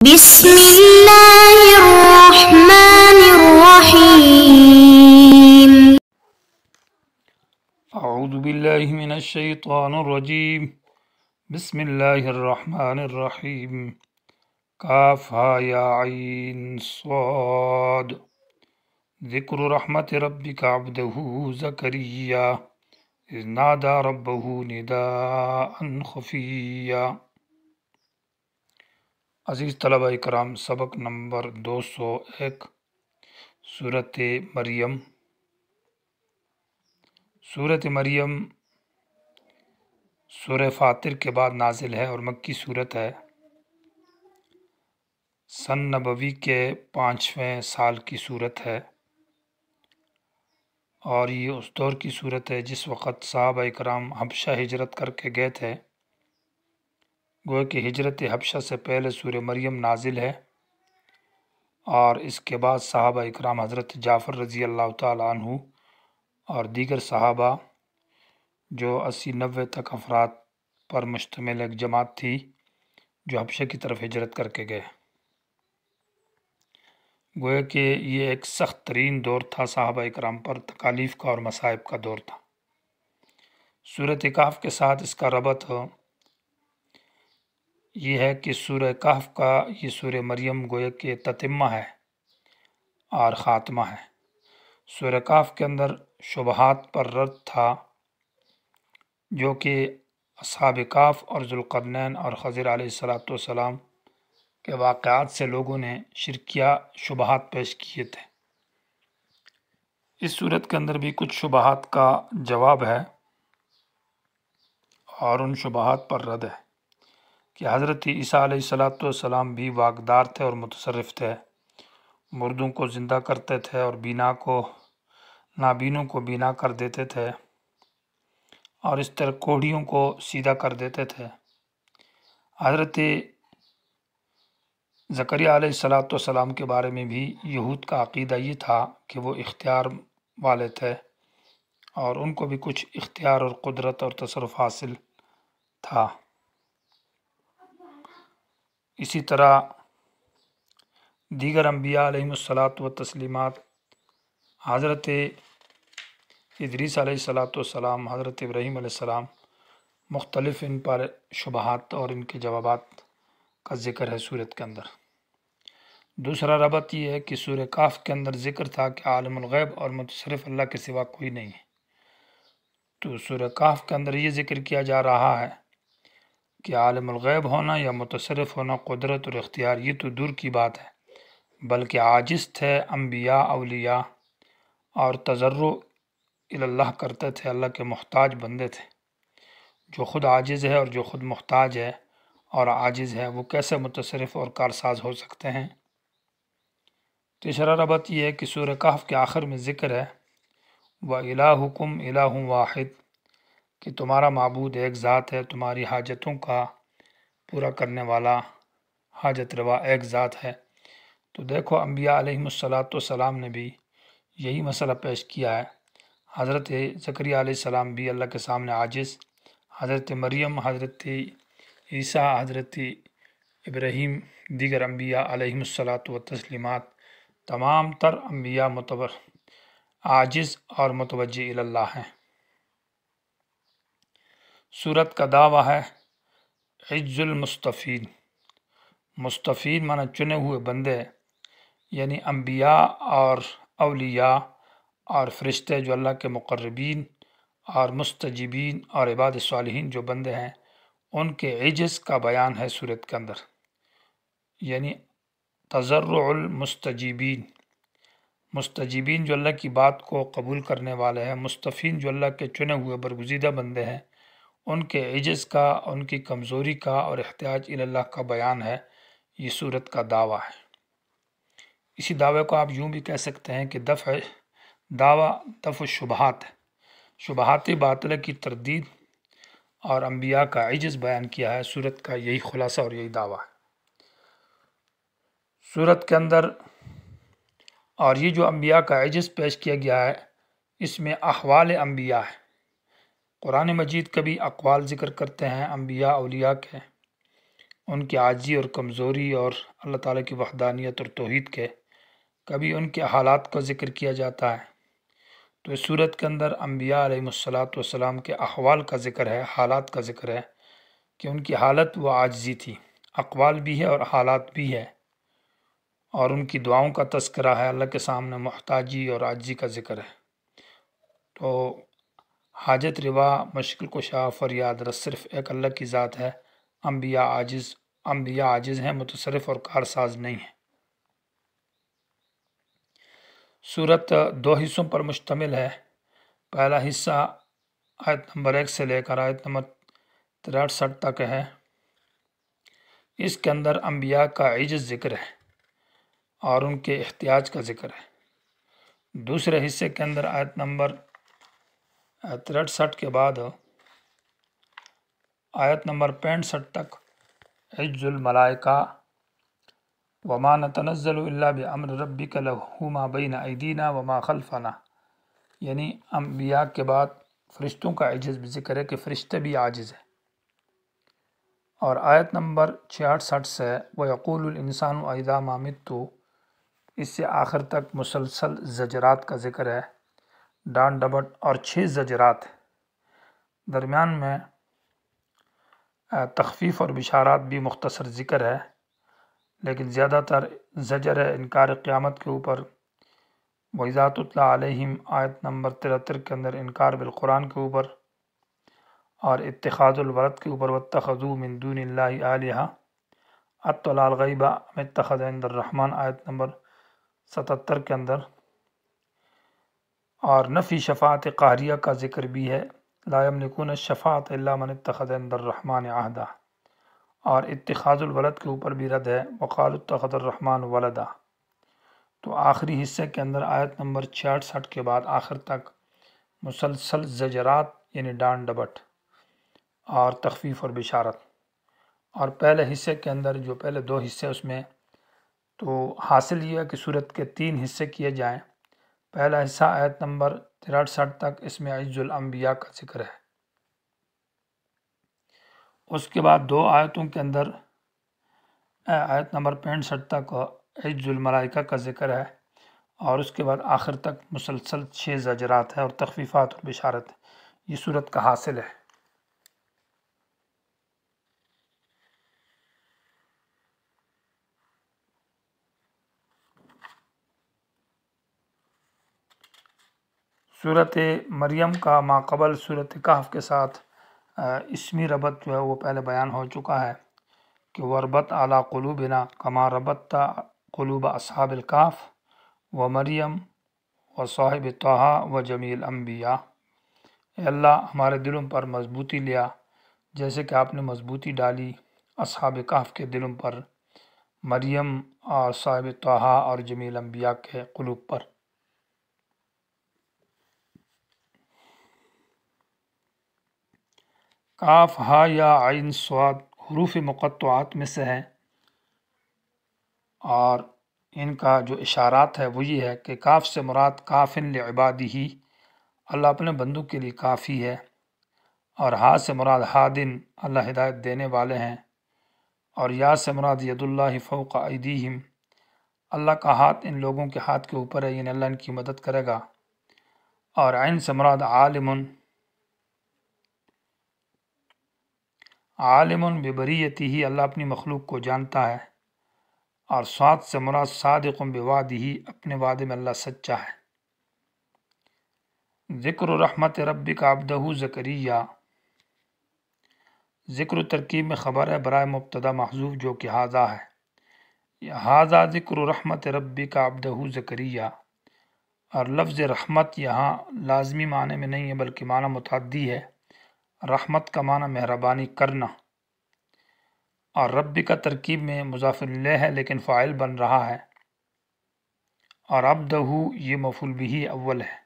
بسم الله الرحمن الرحيم. أعوذ بالله من الشيطان الرجيم. بسم الله الرحمن الرحيم. کاف ہا یا عین صاد. ذکر رحمت ربک عبده زکریا اذ نادى ربه نداء خفیا. عزیز طلبہ اکرام، سبق نمبر 201، سورۃ مریم. سورۃ مریم سورہ فاطر کے بعد نازل ہے اور مکی صورت ہے. سن نبوی کے 5ویں سال کی صورت ہے، اور یہ اس دور کی صورت ہے جس وقت صحابہ اکرام حبشہ ہجرت کر کے گئے تھے. گویا کہ ہجرت حبشہ سے پہلے سورہ مریم نازل ہے، اور اس کے بعد صحابہ اکرام حضرت جعفر رضی اللہ تعالیٰ عنہ اور دیگر صحابہ جو 80-90 تک افراد پر مشتمل ایک جماعت تھی جو حبشہ کی طرف ہجرت کر کے گئے. گویا کہ یہ ایک سخت ترین دور تھا صحابہ اکرام پر، تکالیف کا اور مصائب کا دور تھا. سورۃ کہف کے ساتھ اس کا ربط یہ ہے کہ سورہ کہف کا یہ سورہ مریم گویا کہ تتمہ ہے اور خاتمہ ہے. سورہ کہف کے اندر شبہات پر رد تھا جو کہ اصحاب کہف اور ذوالقرنین اور خضر علیہ السلام کے واقعات سے لوگوں نے شرکیہ شبہات پیش کیے تھے. اس صورت کے اندر بھی کچھ شبہات کا جواب ہے اور ان شبہات پر رد ہے کہ حضرت عیسیٰ علیہ السلام بھی واقدار تھے اور متصرف تھے. مردوں کو زندہ کرتے تھے اور نابینوں کو بینا کر دیتے تھے، اور اس طرح کوڑھیوں کو سیدھا کر دیتے تھے. حضرت زکریا علیہ السلام کے بارے میں بھی یہود کا عقیدہ یہ تھا کہ وہ اختیار والے تھے اور ان کو بھی کچھ اختیار اور قدرت اور تصرف حاصل تھا. اسی طرح دیگر انبیاء علیہم التسلیمات، حضرت ادریس علیہ السلام، حضرت ابراہیم علیہ السلام، مختلف ان پر شبہات اور ان کے جوابات کا ذکر ہے سورت کے اندر. دوسرا ربط یہ ہے کہ سورہ کہف کے اندر ذکر تھا کہ عالم الغیب اور متصرف اللہ کے سوا کوئی نہیں ہے. تو سورہ کہف کے اندر یہ ذکر کیا جا رہا ہے کہ عالم الغیب ہونا یا متصرف ہونا، قدرت اور اختیار، یہ تو دور کی بات ہے، بلکہ عاجز تھے انبیاء اولیاء اور تضرع اللہ کرتے تھے. اللہ کے محتاج بندے تھے. جو خود عاجز ہے اور جو خود محتاج ہے اور عاجز ہے، وہ کیسے متصرف اور کارساز ہو سکتے ہیں؟ تیسرا ربط یہ ہے کہ سورہ کہف کے آخر میں ذکر ہے وَإِلَٰهُكُمْ إِلَٰهٌ وَاحِدٌ، کہ تمہارا معبود ایک ذات ہے، تمہاری حاجتوں کا پورا کرنے والا، حاجت روا ایک ذات ہے. تو دیکھو انبیاء علیہم السلام نے بھی یہی مسئلہ پیش کیا ہے. حضرت زکریا علیہ السلام بھی اللہ کے سامنے عاجز، حضرت مریم، حضرت عیسیٰ، حضرت ابراہیم، دیگر انبیاء علیہم التسلیمات، تمام تر انبیاء عاجز اور متوجہ اللہ ہیں. سورت کا دعویٰ ہے عز المصطفین. مصطفین معنی چنے ہوئے بندے، یعنی انبیاء اور اولیاء اور فرشتے جو اللہ کے مقربین اور مستجیبین اور عباد صالحین جو بندے ہیں، ان کے عجز کا بیان ہے سورت کے اندر، یعنی تضرع المستجیبین. مستجیبین جو اللہ کی بات کو قبول کرنے والے ہیں، مصطفین جو اللہ کے چنے ہوئے برگزیدہ بندے ہیں، ان کے عجز کا، ان کی کمزوری کا اور احتیاج اللہ کا بیان ہے. یہ سورت کا دعویٰ ہے. اسی دعوے کو آپ یوں بھی کہہ سکتے ہیں کہ دفع شبہات ہے. شبہات باطلہ کی تردید اور انبیاء کا عجز بیان کیا ہے. سورت کا یہی خلاصہ اور یہی دعویٰ ہے سورت کے اندر. اور یہ جو انبیاء کا عجز پیش کیا گیا ہے، اس میں احوال انبیاء ہے. قرآن مجید کبھی اقوال ذکر کرتے ہیں انبیاء اولیاء کے، ان کی عاجزی اور کمزوری اور اللہ تعالیٰ کی وحدانیت اور توحید کے، کبھی ان کے حالات کا ذکر کیا جاتا ہے۔ تو اس صورت کے اندر انبیاء علیہ السلام کے احوال کا ذکر ہے، حالات کا ذکر ہے کہ ان کی حالت وہ عاجزی تھی، اقوال بھی ہے اور حالات بھی ہے، اور ان کی دعاؤں کا تذکرہ ہے، اللہ کے سامنے محتاجی اور عاجزی کا ذکر ہے۔ تو حاجت روا، مشکل کشا، فریاد رس صرف ایک اللہ کی ذات ہے۔ انبیاء عاجز ہیں، متصرف اور کارساز نہیں ہیں۔ سورت دو حصوں پر مشتمل ہے۔ پہلا حصہ آیت نمبر 1 سے لے کر آیت نمبر 63 تک ہے۔ اس کے اندر انبیاء کا عجز ذکر ہے اور ان کے احتیاج کا ذکر ہے۔ دوسرے حصے کے اندر آیت نمبر 63 کے بعد آیت نمبر 65 تک عجز الملائکہ وما نتنزل الا بامر ربک لہ ما بین ایدینا وما خلفنا، یعنی انبیاء کے بعد فرشتوں کا عجز بھی ذکر ہے کہ فرشتے بھی عاجز ہیں۔ اور آیت نمبر 66 سے وَيَقُولُ الْإِنسَانُ أَإِذَا مَا مِتُّ، اس سے آخر تک مسلسل زجرات کا ذکر ہے، ڈانٹ ڈپٹ اور 6 زجرات، درمیان میں تخفیف اور بشارات بھی مختصر ذکر ہے، لیکن زیادہ تر زجر ہے انکار قیامت کے اوپر۔ وَإِذَا تُتْلَى عَلَيْهِمْ آیت نمبر 73 کے اندر انکار بالقرآن کے اوپر، اور اتخاذ الولد کے اوپر وَاتَّخَذُوا مِن دُونِ اللَّهِ آلِهَةً اطلع الغیب ام اتخذ عند الرحمن آیت نمبر 77 کے اندر، اور نفی شفاعت قہریہ کا ذکر بھی ہے، لا یملکون الشفاعۃ الا من اتخذ عند الرحمن عہدا، اور اتخاذ الولد کے اوپر بھی رد ہے، وقالوا اتخذ الرحمن ولدا۔ تو آخری حصے کے اندر آیت نمبر 66 کے بعد آخر تک مسلسل زجرات یعنی ڈانٹ ڈپٹ اور تخفیف اور بشارت۔ اور پہلے حصے کے اندر جو پہلے 2 حصے اس میں تو حاصل یہ ہے کہ صورت کے 3 حصے کیے جائیں۔ پہلا حصہ آیت نمبر 63 تک، اس میں عجز الانبیاء کا ذکر ہے۔ اس کے بعد 2 آیتوں کے اندر آیت نمبر 65 تک عجز الملائکہ کا ذکر ہے، اور اس کے بعد آخر تک مسلسل 6 زجرات ہے اور تخفیفات اور بشارت ہے۔ یہ صورت کا حاصل ہے۔ صورت مریم کا ماقبل صورت کہف کے ساتھ اسمی ربط جو ہے وہ پہلے بیان ہو چکا ہے کہ وربت علی قلوبنا کما ربطت قلوب اصحاب الکہف و مریم و صاحب طٰہٰ و جمیع الانبیاء۔ اے اللہ ہمارے دلوں پر مضبوطی لیا جیسے کہ آپ نے مضبوطی ڈالی اصحاب کہف کے دلوں پر، مریم اور صاحب طٰہٰ اور جمیع الانبیاء کے قلوب پر۔ کاف ہا یا عین صاد حروف مقطعات میں سے ہیں، اور ان کا جو اشارات ہے وہ یہ ہے کہ کاف سے مراد کافن لعبادہ، اللہ اپنے بندوں کے لیے کافی ہے، اور ہا سے مراد ہادن، اللہ ہدایت دینے والے ہیں، اور یا سے مراد ید اللہ فوق ایدیہم، اللہ کا ہاتھ ان لوگوں کے ہاتھ کے اوپر ہے، یعنی اللہ ان کی مدد کرے گا، اور عین سے مراد عالم ببریتہ، اللہ اپنی مخلوق کو جانتا ہے، اور صاد سے مراد صادق بوعدہ، اپنے وعدے میں اللہ سچا ہے۔ ذکر رحمت ربک عبدہ زکریا، ذکر ترکیب میں خبر ہے برائے مبتدا محذوف جو کہ ھذا ہے، ھذا ذکر رحمت ربک عبدہ زکریا، اور لفظ رحمت یہاں لازمی معنی میں نہیں ہے بلکہ معنی متعدی ہے۔ رحمت کا معنی مہربانی کرنا، اور رب کا ترکیب میں مضاف الیہ ہے لیکن فاعل بن رہا ہے، اور عبدہ یہ مفعول بہ اول ہے،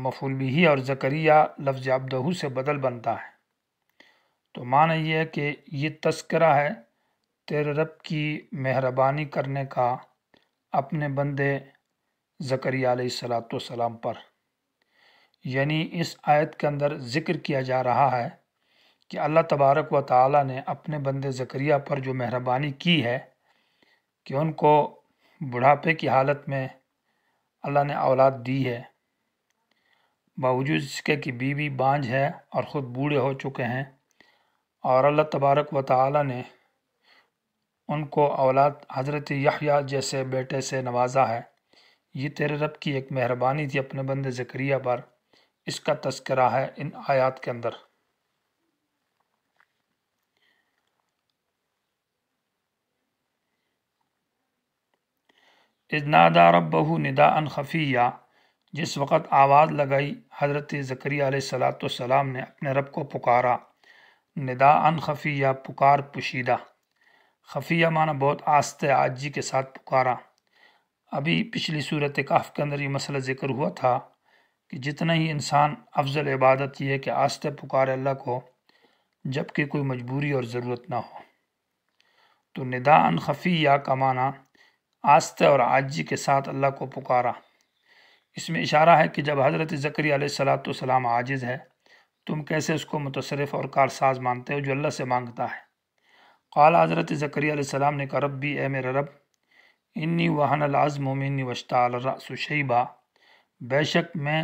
مفعول بہ، اور زکریہ لفظ عبدہ سے بدل بنتا ہے۔ تو معنی یہ ہے کہ یہ تذکرہ ہے تیرے رب کی مہربانی کرنے کا اپنے بندے زکریا علیہ السلام پر، یعنی اس آیت کے اندر ذکر کیا جا رہا ہے کہ اللہ تبارک و تعالی نے اپنے بندے زکریا پر جو مہربانی کی ہے کہ ان کو بڑھاپے کی حالت میں اللہ نے اولاد دی ہے، باوجود اس کے کہ بیوی بانجھ ہے اور خود بوڑھے ہو چکے ہیں، اور اللہ تبارک و تعالی نے ان کو اولاد حضرت یحییٰ جیسے بیٹے سے نوازا ہے۔ یہ تیرے رب کی ایک مہربانی تھی اپنے بندے زکریا پر، اس کا تذکرہ ہے ان آیات کے اندر۔ اذ نادى ربه نداء خفیا، جس وقت آواز لگائی حضرت زکریا علیہ السلام نے اپنے رب کو پکارا، نداء خفیا، پکار پوشیدہ، خفیہ معنی بہت آہستہ عاجزی کے ساتھ پکارا۔ ابھی پچھلی صورت کہف کے اندر یہ مسئلہ ذکر ہوا تھا کہ جتنا ہی انسان افضل عبادت یہ ہے کہ آہستہ پکارے اللہ کو جب کہ کوئی مجبوری اور ضرورت نہ ہو۔ تو نداء خفیہ کا معنی آہستہ اور عاجزی کے ساتھ اللہ کو پکارا۔ اس میں اشارہ ہے کہ جب حضرت زکریا علیہ السلام عاجز ہے، تم کیسے اس کو متصرف اور کارساز مانتے ہو جو اللہ سے مانگتا ہے۔ قال، حضرت زکریا علیہ السلام نے کہا، ربی، اے میرے رب، انی وہن العظم منی واشتعل الرأس شیبا، بے شک میں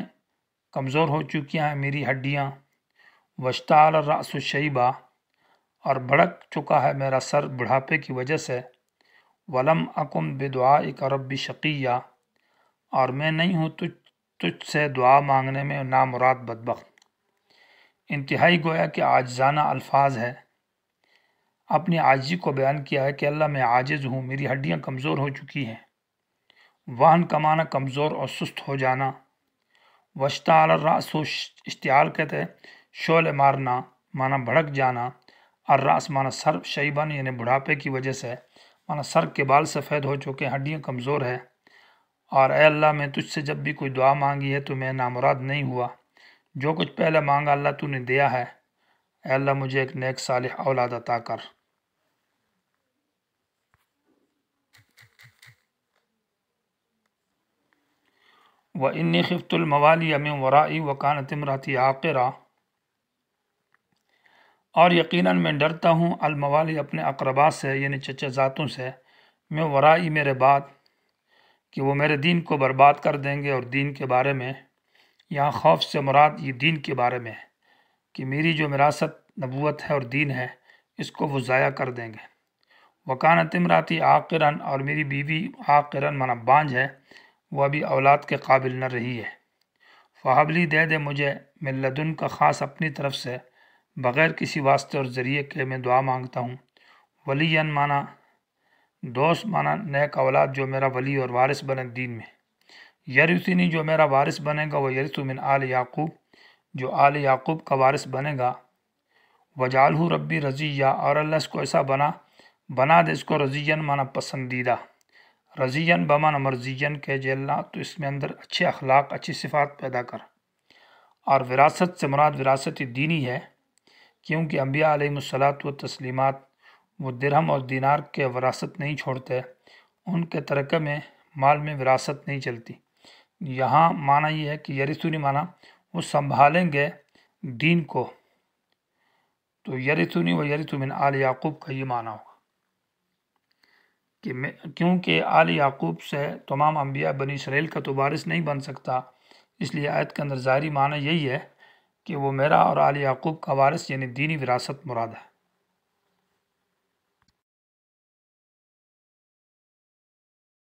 کمزور ہو چکی ہیں میری ہڈیاں، واشتعل الرأس شیبا، اور بھڑک چکا ہے میرا سر بڑھاپے کی وجہ سے، ولم اکم بدعائک ربی شقیہ، اور میں نہیں ہوں تجھ سے دعا مانگنے میں نامراد بدبخت۔ انتہائی گویا کہ عاجزانہ الفاظ ہے، اپنی عاجزی کو بیان کیا ہے کہ اللہ میں عاجز ہوں، میری ہڈیاں کمزور ہو چکی ہیں۔ وہن کا معنی کمزور اور سست ہو جانا، واشتعل الرأس، اشتعال کہتے ہیں شعلے مارنا، معنی بھڑک جانا، الرأس معنی سر، شیبان یعنی بڑھاپے کی وجہ سے، معنی سر کے بال سفید ہو چکے، ہڈیاں کمزور ہے، اور اے اللہ میں تجھ سے جب بھی کوئی دعا مانگی ہے تو میں نامراد نہیں ہوا، جو کچھ پہلے مانگا اللہ تو نے دیا ہے، اے اللہ مجھے ایک نیک صالح اولاد عطا کر۔ وَإِنِّي خِفْتُ الْمَوَالِيَ مِنْ وَرَائِي وَكَانَتِ امْرَأَتِي عَاقِرًا، اور یقیناً میں ڈرتا ہوں الموالی اپنے اقربا سے یعنی چچا زاتوں سے، میں ورائی میرے بعد، کہ وہ میرے دین کو برباد کر دیں گے، اور دین کے بارے میں یہاں خوف سے مراد یہ دین کے بارے میں ہے کہ میری جو وراثت نبوت ہے اور دین ہے اس کو وہ ضائع کر دیں گے۔ وکانت امراتی عاقراً، اور میری بیوی عاقراً معنی بانجھ ہے، وہ ابھی اولاد کے قابل نہ رہی ہے۔ فہبلی، دے دے مجھے، من لدن کا خاص اپنی طرف سے، بغیر کسی واسطے اور ذریعے کے میں دعا مانگتا ہوں، ولیاً معنی دوست، معنی نیک اولاد جو میرا ولی اور وارث بنے دین میں، یرثنی جو میرا وارث بنے گا، وہ یرث من آل یعقوب جو آل یعقوب کا وارث بنے گا، وجعلہ ربی رضیہ، اور اللہ اس کو ایسا بنا دے اس کو رضیًا معنی پسندیدہ، رضیًا بمعنی مرضیًا کہ جے اللہ تو اس میں اندر اچھے اخلاق اچھی صفات پیدا کر۔ اور وراثت سے مراد وراثت دینی ہے، کیونکہ انبیاء علیہم الصلاۃ والتسلیمات وہ درہم اور دینار کے وراثت نہیں چھوڑتے، ان کے ترکے میں مال میں وراثت نہیں چلتی۔ یہاں معنی یہ ہے کہ یرثنی معنی وہ سنبھالیں گے دین کو، تو یرثنی و یرث من آل یعقوب کا یہ معنی ہوگا کہ کیونکہ آل یعقوب سے تمام انبیاء بنی اسرائیل کا تو وارث نہیں بن سکتا، اس لیے آیت کے اندر ظاہری معنی یہی ہے کہ وہ میرا اور آل یعقوب کا وارث یعنی دینی وراثت مراد ہے۔